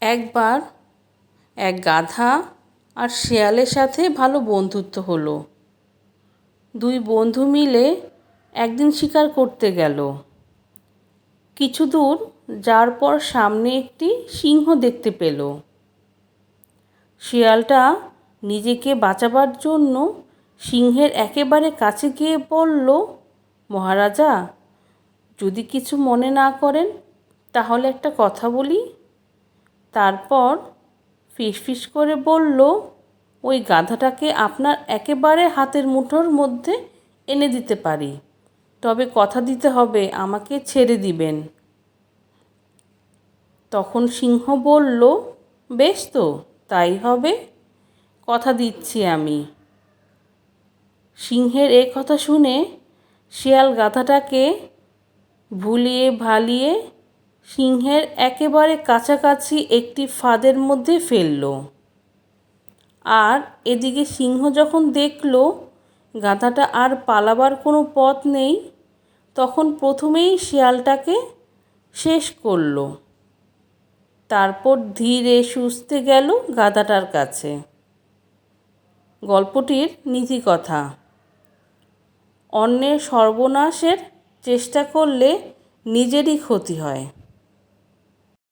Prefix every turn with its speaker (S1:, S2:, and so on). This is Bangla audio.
S1: একবার এক গাধা আর শেয়ালের সাথে ভালো বন্ধুত্ব হলো। দুই বন্ধু মিলে একদিন শিকার করতে গেল। কিছু দূর যাওয়ার পর সামনে একটি সিংহ দেখতে পেল। শিয়ালটা নিজেকে বাঁচাবার জন্য সিংহের একেবারে কাছে গিয়ে বলল, মহারাজা, যদি কিছু মনে না করেন তাহলে একটা কথা বলি। তারপর ফিসফিস করে বলল, ওই গাধাটাকে আপনার একেবারে হাতের মুঠোর মধ্যে এনে দিতে পারি, তবে কথা দিতে হবে আমাকে ছেড়ে দিবেন। তখন সিংহ বলল, বেশ তো, তাই হবে, কথা দিচ্ছি আমি। সিংহের এ কথা শুনে শিয়াল গাধাটাকে ভুলিয়ে ভালিয়ে সিংহের একেবারে কাছাকাছি একটি ফাঁদের মধ্যে ফেলল। আর এদিকে সিংহ যখন দেখল গাধাটা আর পালাবার কোনো পথ নেই, তখন প্রথমেই শিয়ালটাকে শেষ করল। তারপর ধীরে সুস্থে গেল গাধাটার কাছে। গল্পটির নীতিকথা: অন্যের সর্বনাশের চেষ্টা করলে নিজেরই ক্ষতি হয়।